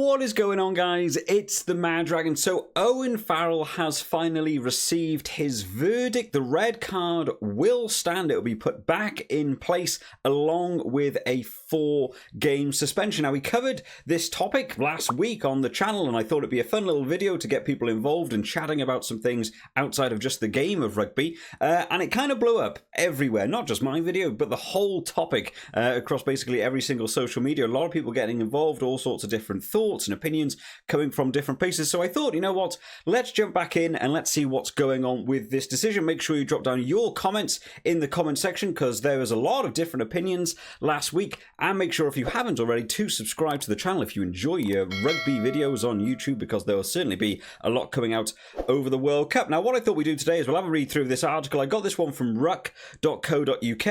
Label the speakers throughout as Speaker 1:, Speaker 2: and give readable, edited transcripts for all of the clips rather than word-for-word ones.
Speaker 1: What is going on, guys? It's the Mad Dragon. So Owen Farrell has finally received his verdict. The red card will stand. It will be put back in place along with a 4-game suspension. Now, we covered this topic last week on the channel, and I thought it'd be a fun little video to get people involved and chatting about some things outside of just the game of rugby. And it kind of blew up everywhere, not just my video, but the whole topic across basically every single social media. A lot of people getting involved, all sorts of different thoughts and opinions coming from different places. So I thought, you know what, let's jump back in and let's see what's going on with this decision. Make sure you drop down your comments in the comment section, because there was a lot of different opinions last week. And make sure, if you haven't already, to subscribe to the channel if you enjoy your rugby videos on YouTube, because there will certainly be a lot coming out over the World Cup. Now, what I thought we'd do today is we'll have a read through this article. I got this one from ruck.co.uk.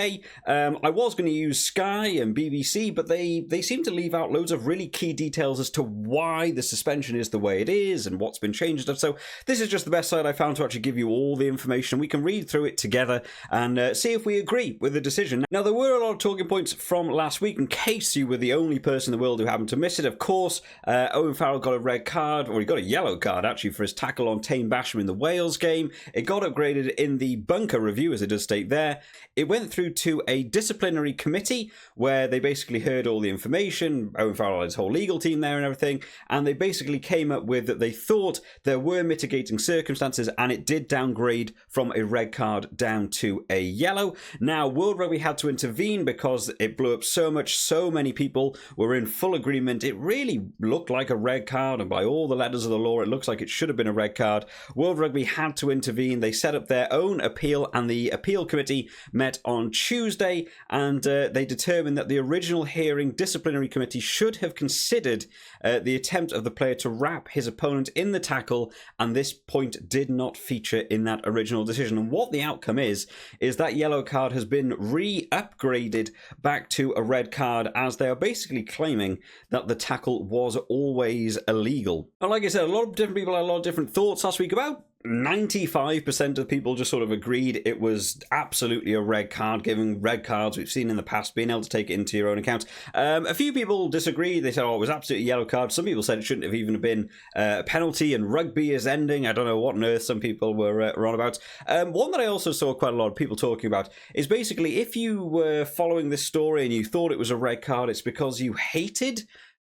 Speaker 1: I was going to use Sky and BBC, but they seem to leave out loads of really key details as to why the suspension is the way it is and what's been changed. So this is just the best site I found to actually give you all the information. We can read through it together and see if we agree with the decision. Now, there were a lot of talking points from last week. In case you were the only person in the world who happened to miss it, of course, Owen Farrell got a red card, or he got a yellow card actually, for his tackle on Tame Basham in the Wales game. It got upgraded in the bunker review, as it does state there. It went through to a disciplinary committee where they basically heard all the information. Owen Farrell had his whole legal team there and everything, and they basically came up with that they thought there were mitigating circumstances, and it did downgrade from a red card down to a yellow. Now, World Rugby had to intervene because it blew up so much. So many people were in full agreement. It really looked like a red card, and by all the letters of the law, it looks like it should have been a red card. World Rugby had to intervene. They set up their own appeal, and the appeal committee met on Tuesday, and they determined that the original hearing disciplinary committee should have considered the attempt of the player to wrap his opponent in the tackle, and this point did not feature in that original decision. And what the outcome is that yellow card has been re-upgraded back to a red card, as they are basically claiming that the tackle was always illegal. And like I said, a lot of different people had a lot of different thoughts last week. About 95% of people just sort of agreed it was absolutely a red card, giving red cards we've seen in the past, being able to take it into your own account. A few people disagreed. They said, oh, it was absolutely a yellow card. Some people said it shouldn't have even been a penalty and rugby is ending. I don't know what on earth some people were on about. One that I also saw quite a lot of people talking about is basically, if you were following this story and you thought it was a red card, it's because you hated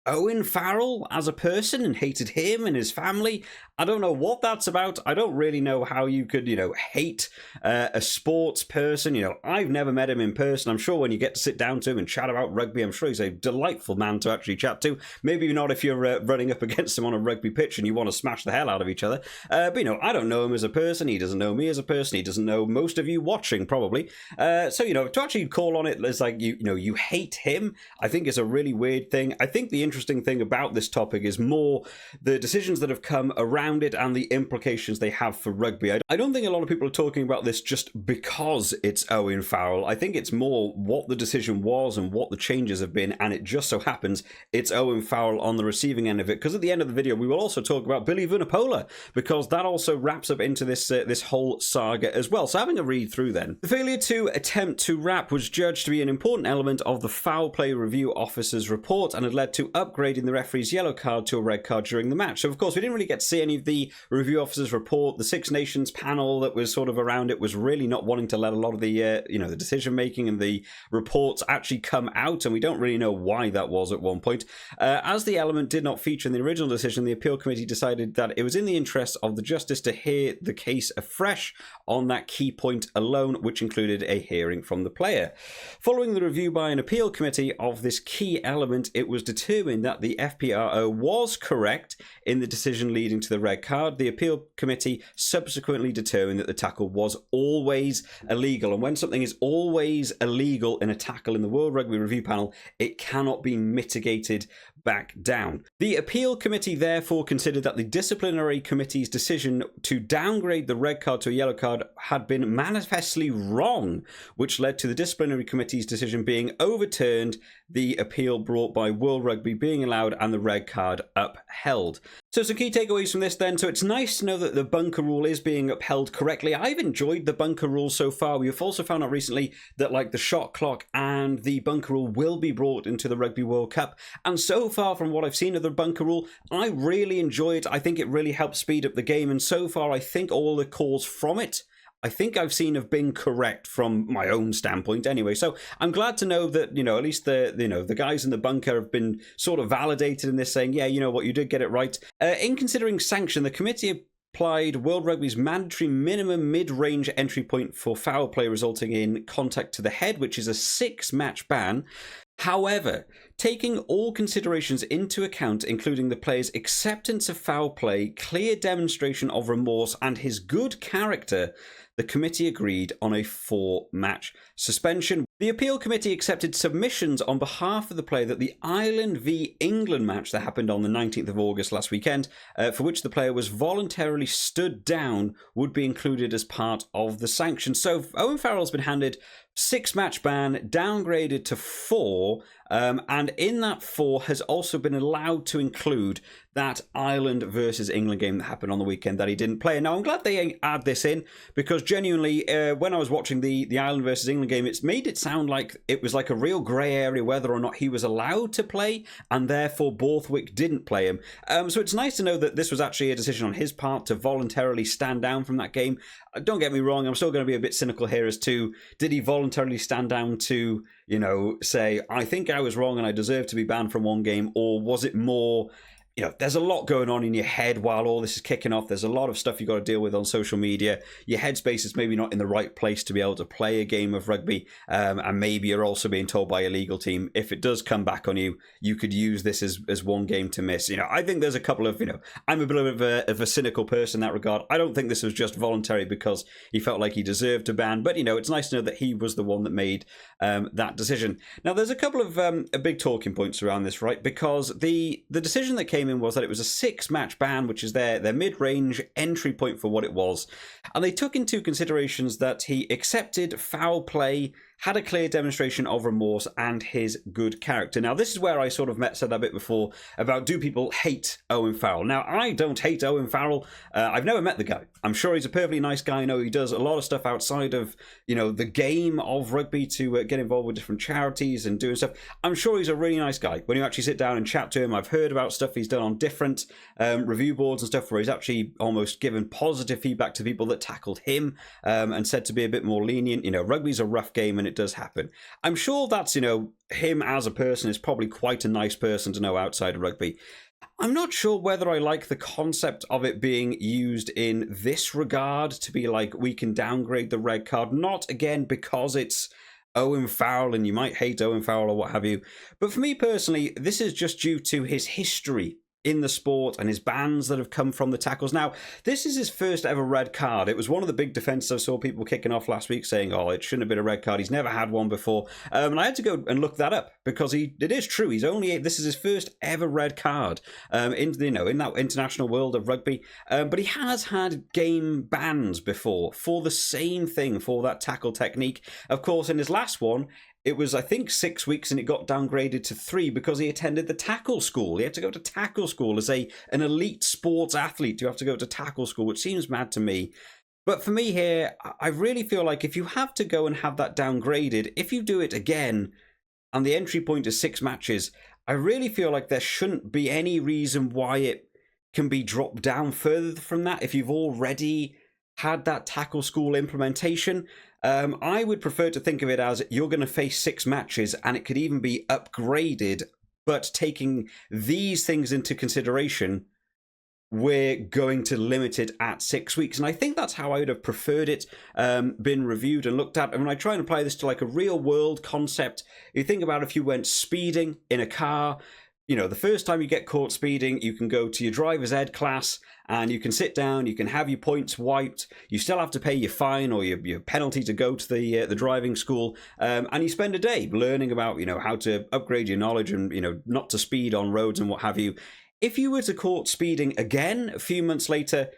Speaker 1: Owen Farrell as a person and hated him and his family. I don't know what that's about. I don't really know how you could, hate a sports person. I've never met him in person. I'm sure when you get to sit down to him and chat about rugby, I'm sure he's a delightful man to actually chat to. Maybe not if you're running up against him on a rugby pitch and you want to smash the hell out of each other. But, I don't know him as a person. He doesn't know me as a person. He doesn't know most of you watching, probably. So, to actually call on it as like, you hate him, I think is a really weird thing. I think the interesting thing about this topic is more the decisions that have come around it and the implications they have for rugby. I don't think a lot of people are talking about this just because it's Owen Farrell. I think it's more what the decision was and what the changes have been, and it just so happens it's Owen Farrell on the receiving end of it, because at the end of the video we will also talk about Builly Vunipola, because that also wraps up into this this whole saga as well. So having a read through then. The failure to attempt to wrap was judged to be an important element of the foul play review officer's report and had led to upgrading the referee's yellow card to a red card during the match. So of course we didn't really get to see any of the review officer's report. The Six Nations panel that was sort of around it was really not wanting to let a lot of the the decision making and the reports actually come out, and we don't really know why that was at one point. As the element did not feature in the original decision, the appeal committee decided that it was in the interest of the justice to hear the case afresh on that key point alone, which included a hearing from the player. Following the review by an appeal committee of this key element, it was determined that the FPRO was correct in the decision leading to the red card. The appeal committee subsequently determined that the tackle was always illegal. And when something is always illegal in a tackle in the World Rugby Review panel, it cannot be mitigated back down. The appeal committee therefore considered that the disciplinary committee's decision to downgrade the red card to a yellow card had been manifestly wrong, which led to the disciplinary committee's decision being overturned, the appeal brought by World Rugby being allowed, and the red card upheld. So some key takeaways from this then. So it's nice to know that the bunker rule is being upheld correctly. I've enjoyed the bunker rule so far. We've also found out recently that like the shot clock and the bunker rule will be brought into the Rugby World Cup. And so far from what I've seen of the bunker rule, I really enjoy it. I think it really helps speed up the game. And so far, I think all the calls from it I think I've seen have been correct from my own standpoint anyway. So I'm glad to know that, at least the guys in the bunker have been sort of validated in this, saying, yeah, you know what, you did get it right. In considering sanction, the committee applied World Rugby's mandatory minimum mid-range entry point for foul play resulting in contact to the head, which is a 6-match ban. However, taking all considerations into account, including the player's acceptance of foul play, clear demonstration of remorse, and his good character, the committee agreed on a 4-match suspension. The appeal committee accepted submissions on behalf of the player that the Ireland v England match that happened on the 19th of August last weekend, for which the player was voluntarily stood down, would be included as part of the sanction. So Owen Farrell's been handed 6-match ban, downgraded to 4, and in that 4 has also been allowed to include that Ireland versus England game that happened on the weekend that he didn't play. Now, I'm glad they add this in, because genuinely, when I was watching the Ireland versus England game, it's made it sound like it was like a real grey area whether or not he was allowed to play, and therefore Borthwick didn't play him. So it's nice to know that this was actually a decision on his part to voluntarily stand down from that game. Don't get me wrong, I'm still going to be a bit cynical here as to, did he voluntarily stand down to, say, I think I was wrong and I deserve to be banned from one game, or was it more, there's a lot going on in your head while all this is kicking off. There's a lot of stuff you've got to deal with on social media. Your headspace is maybe not in the right place to be able to play a game of rugby. And maybe you're also being told by your legal team, if it does come back on you, you could use this as one game to miss. I think there's a couple of, I'm a bit of a cynical person in that regard. I don't think this was just voluntary because he felt like he deserved a ban. But, it's nice to know that he was the one that made that decision. Now, there's a couple of big talking points around this, right? Because the decision that came in was that it was a 6-match ban, which is their mid-range entry point for what it was. And they took into considerations that he accepted foul play, had a clear demonstration of remorse, and his good character. Now, this is where I sort of said that bit before about, do people hate Owen Farrell? Now, I don't hate Owen Farrell. I've never met the guy. I'm sure he's a perfectly nice guy. I know he does a lot of stuff outside of, the game of rugby to get involved with different charities and doing stuff. I'm sure he's a really nice guy. When you actually sit down and chat to him, I've heard about stuff he's done on different review boards and stuff where he's actually almost given positive feedback to people that tackled him and said to be a bit more lenient. Rugby's a rough game and it does happen. I'm sure that's, him as a person is probably quite a nice person to know outside of rugby. I'm not sure whether I like the concept of it being used in this regard to be like, we can downgrade the red card, not again because it's Owen Farrell and you might hate Owen Farrell or what have you. But for me personally, this is just due to his history in the sport and his bans that have come from the tackles. Now, this is his first ever red card. It was one of the big defences I saw people kicking off last week saying, oh, it shouldn't have been a red card. He's never had one before. And I had to go and look that up because it is true. This is his first ever red card in that international world of rugby. But he has had game bans before for the same thing, for that tackle technique. Of course, in his last one, it was, I think, 6 weeks and it got downgraded to 3 because he attended the tackle school. He had to go to tackle school as an elite sports athlete. You have to go to tackle school, which seems mad to me. But for me here, I really feel like if you have to go and have that downgraded, if you do it again and the entry point is 6 matches, I really feel like there shouldn't be any reason why it can be dropped down further from that if you've already had that tackle school implementation. I would prefer to think of it as you're going to face 6 matches and it could even be upgraded, but taking these things into consideration, we're going to limit it at 6 weeks. And I think that's how I would have preferred it been reviewed and looked at. And when I try and apply this to like a real world concept, you think about if you went speeding in a car, the first time you get caught speeding, you can go to your driver's ed class and you can sit down, you can have your points wiped, you still have to pay your fine or your penalty to go to the driving school, and you spend a day learning about, how to upgrade your knowledge and, not to speed on roads and what have you. If you were to caught speeding again a few months later,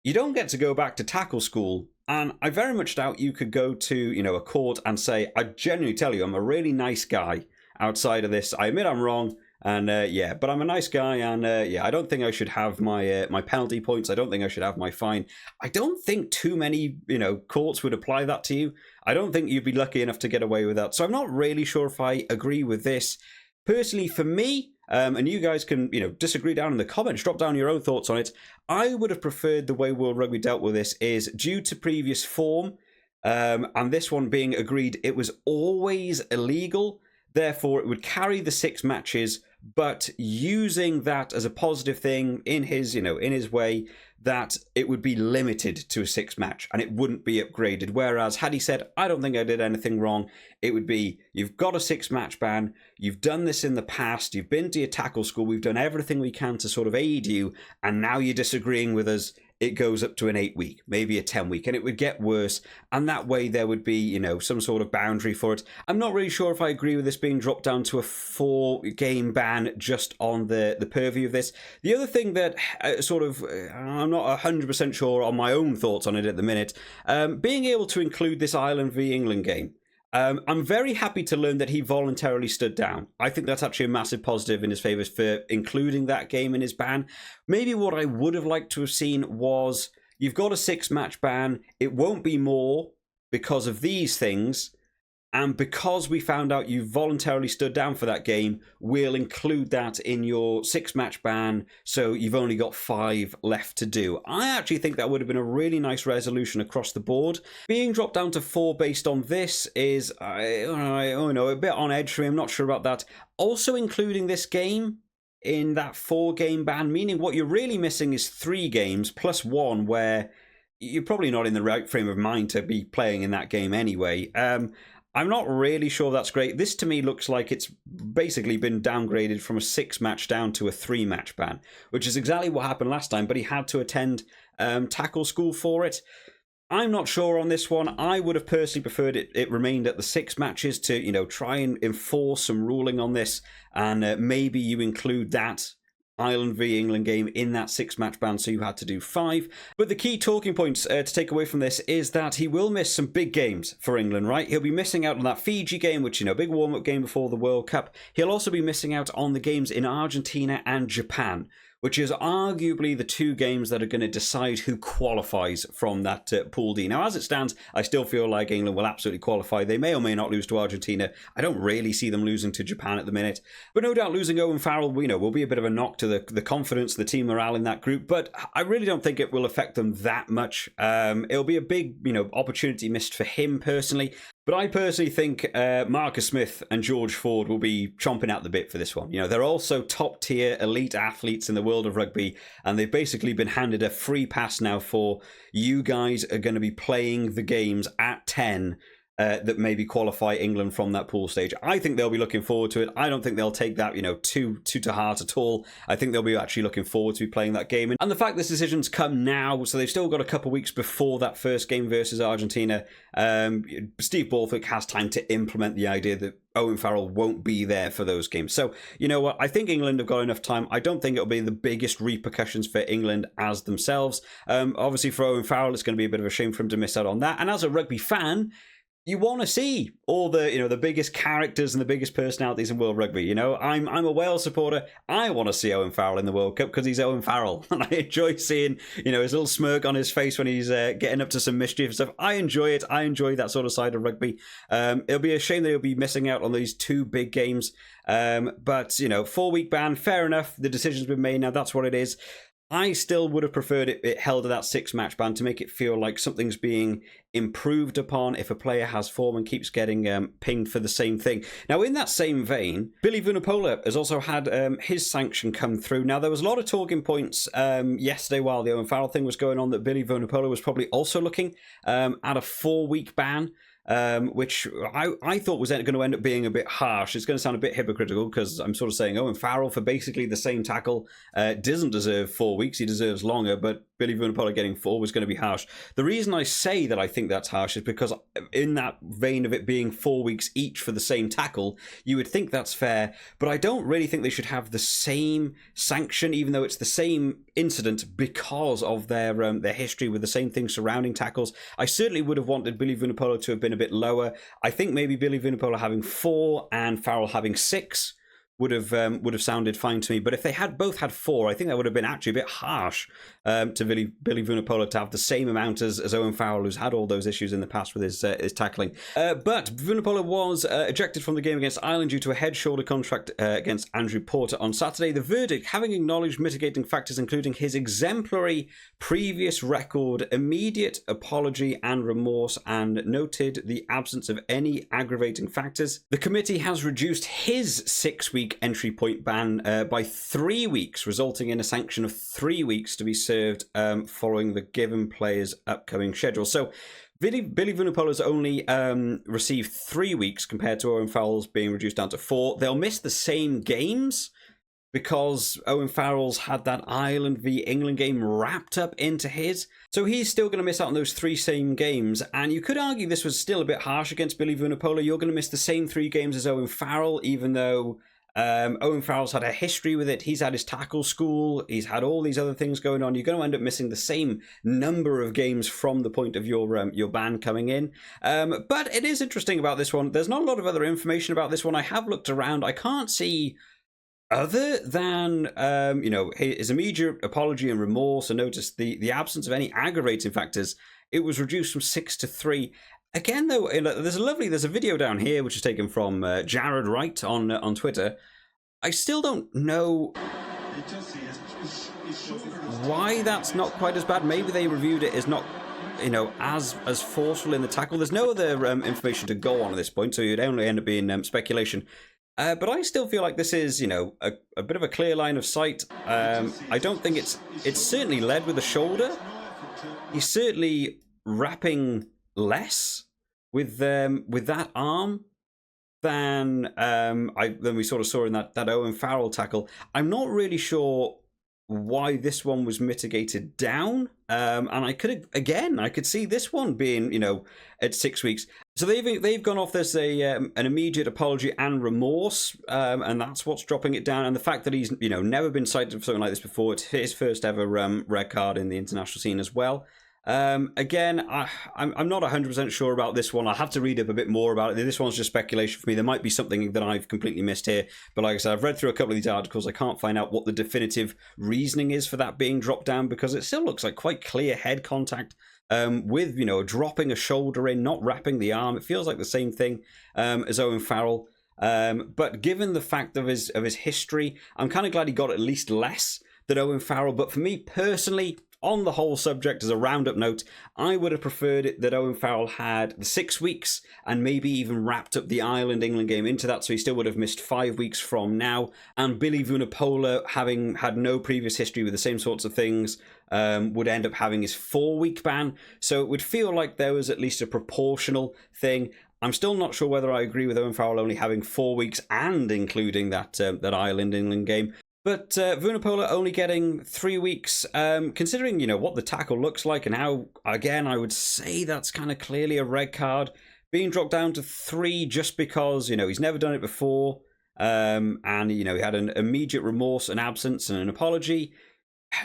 Speaker 1: you don't get to go back to tackle school. And I very much doubt you could go to, a court and say, I genuinely tell you, I'm a really nice guy outside of this. I admit I'm wrong. And yeah, but I'm a nice guy, and yeah, I don't think I should have my my penalty points. I don't think I should have my fine. I don't think too many, courts would apply that to you. I don't think you'd be lucky enough to get away with that. So I'm not really sure if I agree with this. Personally, for me, and you guys can, disagree down in the comments, drop down your own thoughts on it. I would have preferred the way World Rugby dealt with this is due to previous form, and this one being agreed, it was always illegal. Therefore, it would carry the 6 matches, but using that as a positive thing in his, in his way, that it would be limited to a 6 match and it wouldn't be upgraded. Whereas had he said, I don't think I did anything wrong, it would be, you've got a 6 match ban, you've done this in the past, you've been to your tackle school, we've done everything we can to sort of aid you, and now you're disagreeing with us. It goes up to an 8-week, maybe a 10-week, and it would get worse. And that way there would be, some sort of boundary for it. I'm not really sure if I agree with this being dropped down to a 4-game ban just on the purview of this. The other thing that I'm not 100% sure on my own thoughts on it at the minute, being able to include this Ireland v England game. I'm very happy to learn that he voluntarily stood down. I think that's actually a massive positive in his favour for including that game in his ban. Maybe what I would have liked to have seen was, you've got a 6-match ban, it won't be more because of these things, and because we found out you voluntarily stood down for that game, we'll include that in your 6-match ban, so you've only got 5 left to do. I actually think that would have been a really nice resolution across the board. Being dropped down to 4 based on this is, I don't know, a bit on edge for me. I'm not sure about that. Also including this game in that 4-game ban, meaning what you're really missing is 3 games plus 1 where you're probably not in the right frame of mind to be playing in that game anyway. I'm not really sure that's great. This to me looks like it's basically been downgraded from a 6-match down to a 3-match ban, which is exactly what happened last time, but he had to attend tackle school for it. I'm not sure on this one. I would have personally preferred it remained at the 6 matches to, try and enforce some ruling on this, and maybe you include that Ireland v England game in that 6-match ban, so you had to do 5. But the key talking points to take away from this is that he will miss some big games for England, right? He'll be missing out on that Fiji game, which, big warm-up game before the World Cup. He'll also be missing out on the games in Argentina and Japan, which is arguably the 2 games that are going to decide who qualifies from that Pool D. Now, as it stands, I still feel like England will absolutely qualify. They may or may not lose to Argentina. I don't really see them losing to Japan at the minute. But no doubt losing Owen Farrell, will be a bit of a knock to the confidence, the team morale in that group. But I really don't think it will affect them that much. It'll be a big, opportunity missed for him personally. But I personally think Marcus Smith and George Ford will be chomping at the bit for this one. They're also top-tier elite athletes in the world of rugby, and they've basically been handed a free pass now for, you guys are going to be playing the games at 10 that maybe qualify England from that pool stage. I think they'll be looking forward to it. I don't think they'll take that, too to heart at all. I think they'll be actually looking forward to be playing that game. And the fact this decision's come now, so they've still got a couple of weeks before that first game versus Argentina. Steve Borthwick has time to implement the idea that Owen Farrell won't be there for those games. So, you know what? I think England have got enough time. I don't think it'll be the biggest repercussions for England as themselves. Obviously, for Owen Farrell, it's going to be a bit of a shame for him to miss out on that. And as a rugby fan, you want to see all the, the biggest characters and the biggest personalities in world rugby. I'm a Wales supporter. I want to see Owen Farrell in the World Cup because he's Owen Farrell. And I enjoy seeing, his little smirk on his face when he's getting up to some mischief and stuff. I enjoy it. I enjoy that sort of side of rugby. It'll be a shame that he'll be missing out on these 2 big games. But, 4-week ban, fair enough. The decision's been made now. That's what it is. I still would have preferred it held to that 6-match ban to make it feel like something's being improved upon if a player has form and keeps getting pinged for the same thing. Now, in that same vein, Builly Vunipola has also had his sanction come through. Now, there was a lot of talking points yesterday while the Owen Farrell thing was going on that Builly Vunipola was probably also looking at a 4-week ban. Which I thought was going to end up being a bit harsh. It's going to sound a bit hypocritical because I'm sort of saying Owen Farrell for basically the same tackle doesn't deserve 4 weeks. He deserves longer, but Builly Vunipola getting 4 was going to be harsh. The reason I say that I think that's harsh is because in that vein of it being 4 weeks each for the same tackle, you would think that's fair, but I don't really think they should have the same sanction, even though it's the same incident, because of their history with the same things surrounding tackles. I certainly would have wanted Builly Vunipola to have been a bit lower. I think maybe Builly Vunipola having 4 and Farrell having 6 would have sounded fine to me. But if they had both had 4, I think that would have been actually a bit harsh to Builly Vunipola to have the same amount as Owen Farrell, who's had all those issues in the past with his tackling. But Vunipola was ejected from the game against Ireland due to a head-shoulder contract against Andrew Porter on Saturday. The verdict, having acknowledged mitigating factors including his exemplary previous record, immediate apology and remorse, and noted the absence of any aggravating factors. The committee has reduced his 6-week entry point ban by 3 weeks, resulting in a sanction of 3 weeks to be served following the given player's upcoming schedule. So Builly Vunipola's only received 3 weeks compared to Owen Farrell's being reduced down to 4. They'll miss the same games because Owen Farrell's had that Ireland v England game wrapped up into his. So he's still going to miss out on those 3 same games. And you could argue this was still a bit harsh against Builly Vunipola. You're going to miss the same 3 games as Owen Farrell, even though Owen Farrell's had a history with it. He's had his tackle school. He's had all these other things going on. You're going to end up missing the same number of games from the point of your ban coming in. But it is interesting about this one. There's not a lot of other information about this one. I have looked around. I can't see, other than his immediate apology and remorse, and notice the absence of any aggravating factors. It was reduced from 6 to 3. Again, though, there's a video down here which is taken from Jared Wright on Twitter. I still don't know why that's not quite as bad. Maybe they reviewed it as not, as forceful in the tackle. There's no other information to go on at this point, so you'd only end up being speculation. But I still feel like this is, a bit of a clear line of sight. I don't think it's certainly led with the shoulder. He's certainly wrapping less with that arm than we sort of saw in that Owen Farrell tackle. I'm not really sure why this one was mitigated down, and I could see this one being at 6 weeks. So they've gone off this an immediate apology and remorse, and that's what's dropping it down. And the fact that he's never been cited for something like this before. It's his first ever red card in the international scene as well. Again, I'm not 100% sure about this one. I'll have to read up a bit more about it. This one's just speculation for me. There might be something that I've completely missed here. But like I said, I've read through a couple of these articles. I can't find out what the definitive reasoning is for that being dropped down, because it still looks like quite clear head contact with, dropping a shoulder in, not wrapping the arm. It feels like the same thing as Owen Farrell. But given the fact of his history, I'm kind of glad he got at least less than Owen Farrell. But for me personally, on the whole subject, as a roundup note, I would have preferred it that Owen Farrell had the 6 weeks and maybe even wrapped up the Ireland-England game into that, so he still would have missed 5 weeks from now. And Builly Vunipola, having had no previous history with the same sorts of things, would end up having his 4-week ban. So it would feel like there was at least a proportional thing. I'm still not sure whether I agree with Owen Farrell only having 4 weeks and including that Ireland-England game. But Vunipola only getting 3 weeks, considering, what the tackle looks like and how, again, I would say that's kind of clearly a red card. Being dropped down to 3 just because, he's never done it before. And, he had an immediate remorse, an absence and an apology.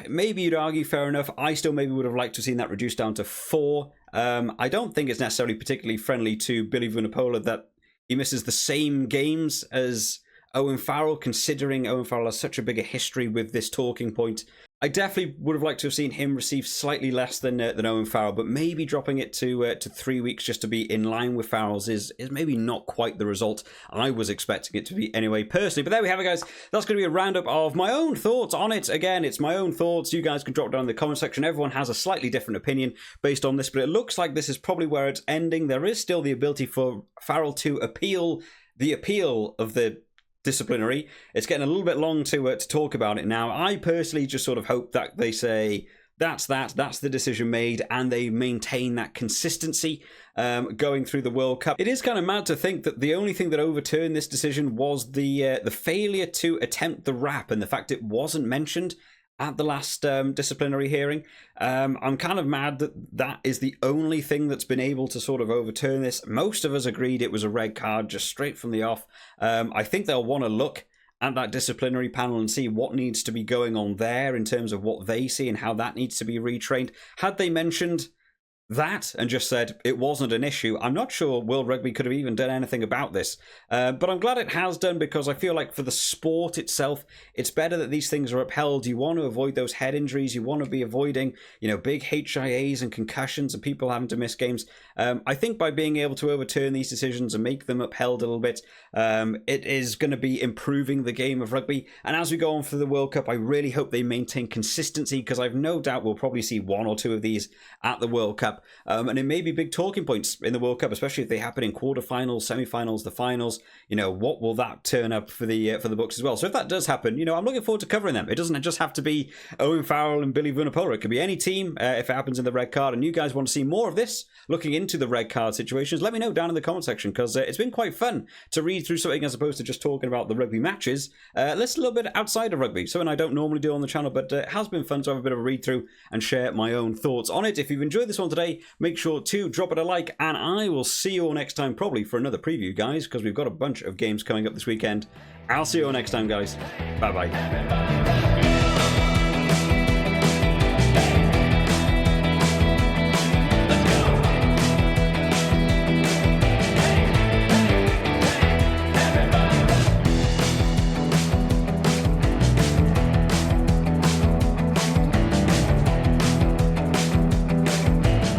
Speaker 1: Maybe you'd argue fair enough. I still maybe would have liked to have seen that reduced down to 4. I don't think it's necessarily particularly friendly to Builly Vunipola that he misses the same games as Owen Farrell, considering Owen Farrell has such a bigger history with this talking point. I definitely would have liked to have seen him receive slightly less than Owen Farrell, but maybe dropping it to 3 weeks just to be in line with Farrell's is maybe not quite the result I was expecting it to be anyway, personally. But there we have it, guys. That's going to be a roundup of my own thoughts on it. Again, it's my own thoughts. You guys can drop down in the comment section. Everyone has a slightly different opinion based on this, but it looks like this is probably where it's ending. There is still the ability for Farrell to appeal the appeal of the disciplinary. It's getting a little bit long to talk about it now. I personally just sort of hope that they say that's the decision made, and they maintain that consistency going through the World Cup. It is kind of mad to think that the only thing that overturned this decision was the failure to attempt the wrap, and the fact it wasn't mentioned at the last disciplinary hearing. I'm kind of mad that is the only thing that's been able to sort of overturn this. Most of us agreed it was a red card just straight from the off. I think they'll want to look at that disciplinary panel and see what needs to be going on there in terms of what they see and how that needs to be retrained. Had they mentioned that and just said it wasn't an issue, I'm not sure World Rugby could have even done anything about this. But I'm glad it has done, because I feel like for the sport itself, it's better that these things are upheld. You want to avoid those head injuries. You want to be avoiding, big HIAs and concussions and people having to miss games. I think by being able to overturn these decisions and make them upheld a little bit, it is going to be improving the game of rugby. And as we go on for the World Cup, I really hope they maintain consistency, because I've no doubt we'll probably see one or two of these at the World Cup. And it may be big talking points in the World Cup, especially if they happen in quarterfinals, semi-finals, the finals. What will that turn up for the books as well? So if that does happen, I'm looking forward to covering them. It doesn't just have to be Owen Farrell and Builly Vunipola. It could be any team if it happens in the red card. And you guys want to see more of this, looking into the red card situations, let me know down in the comment section, because it's been quite fun to read through something as opposed to just talking about the rugby matches. Let's a little bit outside of rugby, something I don't normally do on the channel, but it has been fun to have a bit of a read through and share my own thoughts on it. If you've enjoyed this one today, make sure to drop it a like, and I will see you all next time, probably for another preview, guys, because we've got a bunch of games coming up this weekend. I'll see you all next time, guys. Bye-bye.